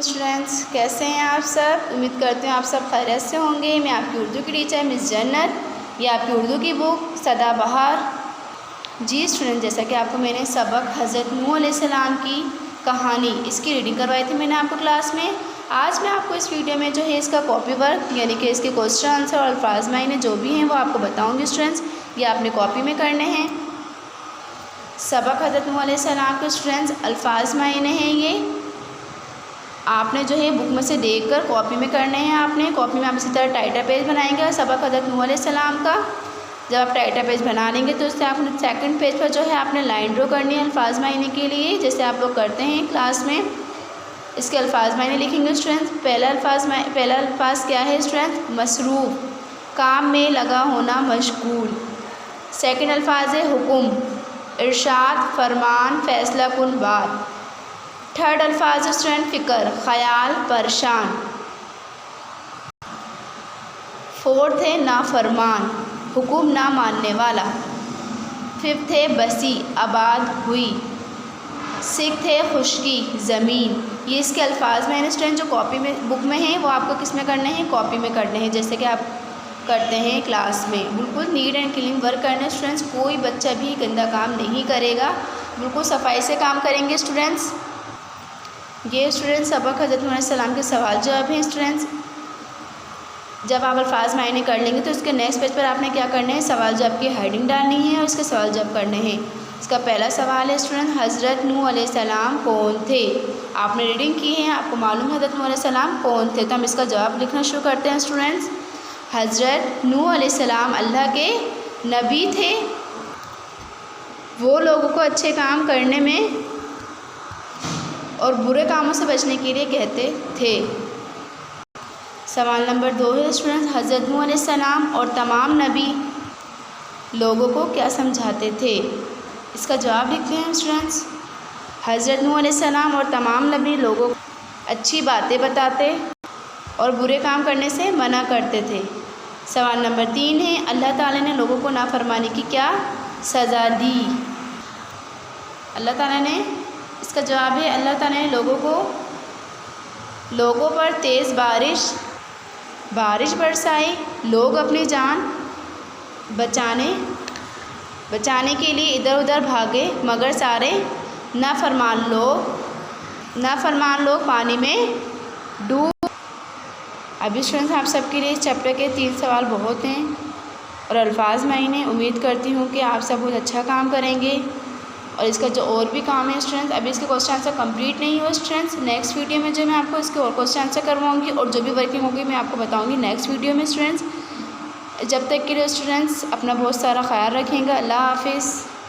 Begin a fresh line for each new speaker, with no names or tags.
Students, कैसे हैं आप सब। उम्मीद करते हैं आप सब खैरियत से होंगे। मैं आपकी उर्दू की टीचर मिस जन्नत, ये आपकी उर्दू की बुक सदाबहार। जी स्टूडेंट, जैसा कि आपको मैंने सबक हज़रत नूह अलैहिस्सलाम की कहानी इसकी रीडिंग करवाई थी मैंने आपको क्लास में। आज मैं आपको इस वीडियो में जो है इसका कॉपी वर्क यानी कि इसके क्वेश्चन आंसर और अल्फाज मायने जो भी हैं वो आपको बताऊँगी स्टूडेंट्स। ये आपने कॉपी में करने हैं। सबक हज़रत नूह अलैहिस्सलाम के स्टूडेंट्स अल्फाज मायने हैं, ये आपने जो है बुक में से देखकर कॉपी में करने हैं। आपने कॉपी में आप इसी तरह टाइटल पेज बनाएंगे और सबक हज़रत नूह अलैहिस्सलाम का जब आप टाइटल पेज बना लेंगे तो उससे आपने सेकंड पेज पर जो है आपने लाइन ड्रॉ करनी है अल्फाज मायने के लिए, जैसे आप लोग करते हैं क्लास में। इसके अल्फाज मायने लिखेंगे स्टूडेंट्स। पहला अल्फाज क्या है स्टूडेंट्स? मसरूफ़, काम में लगा होना, मशगूल। सेकंड अल्फाज है हुक्म, इरशाद, फरमान, फैसला कुन बात। थर्ड अल्फाज है स्टूडेंट फ़िक्र, ख़याल, परेशान। फोर्थ है नाफरमान, हुक्म ना मानने वाला। फिफ्थ है बसी, आबाद हुई। सिक्स्थ है खुशकी, ज़मीन। ये इसके अल्फाज में स्टूडेंट जो कॉपी में बुक में हैं वो आपको किस में करने हैं? कॉपी में करने हैं, जैसे कि आप करते हैं क्लास में। बिल्कुल नीट एंड क्लीन वर्क करना स्टूडेंट्स। कोई बच्चा भी गंदा काम नहीं करेगा, बिल्कुल सफाई से काम करेंगे स्टूडेंट्स। ये स्टूडेंट्स सबक हज़रत नूह अलैहिस्सलाम के सवाल जवाब हैं स्टूडेंट्स। जब आप अल्फाज मायने कर लेंगे तो उसके नेक्स्ट पेज पर आपने क्या करना है? सवाल जवाब की हेडिंग डालनी है और उसके सवाल जवाब करने हैं। इसका पहला सवाल है स्टूडेंट, हज़रत नूह अलैहिस्सलाम कौन थे? आपने रीडिंग की है, आपको मालूम है हज़रत नूह अलैहिस्सलाम कौन थे, तो हम इसका जवाब लिखना शुरू करते हैं स्टूडेंट्स। हज़रत नूह अलैहिस्सलाम अल्लाह के नबी थे। वो लोगों को अच्छे काम करने में और बुरे कामों से बचने के लिए कहते थे। सवाल नंबर 2 है स्टूडेंट्स, हज़रत नूह अलैहिस्सलाम और तमाम नबी लोगों को क्या समझाते थे? इसका जवाब लिखते हैं स्टूडेंट्स। हज़रत नूह अलैहिस्सलाम और तमाम नबी लोगों को अच्छी बातें बताते और बुरे काम करने से मना करते थे। सवाल नंबर 3 है, अल्लाह ताला ने लोगों को नाफरमानी की क्या सज़ा दी? अल्लाह ताला ने, इसका जवाब है अल्लाह ताला ने लोगों पर तेज़ बारिश बरसाई। लोग अपनी जान बचाने के लिए इधर उधर भागे, मगर सारे नाफरमान लोग पानी में डूब। अभी स्टूडेंट्स आप सबके लिए इस चैप्टर के 3 सवाल बहुत हैं और अल्फाज मायने। उम्मीद करती हूँ कि आप सब बहुत अच्छा काम करेंगे और इसका जो और भी काम है स्टूडेंट्स, अभी इसके क्वेश्चन आंसर कंप्लीट नहीं हुआ स्टूडेंट्स। नेक्स्ट वीडियो में जो मैं आपको इसके और क्वेश्चन आंसर करवाऊंगी और जो भी वर्किंग होगी मैं आपको बताऊंगी नेक्स्ट वीडियो में स्टूडेंट्स। जब तक के लिए स्टूडेंट्स अपना बहुत सारा ख्याल रखेंगे। अल्लाह हाफिज़।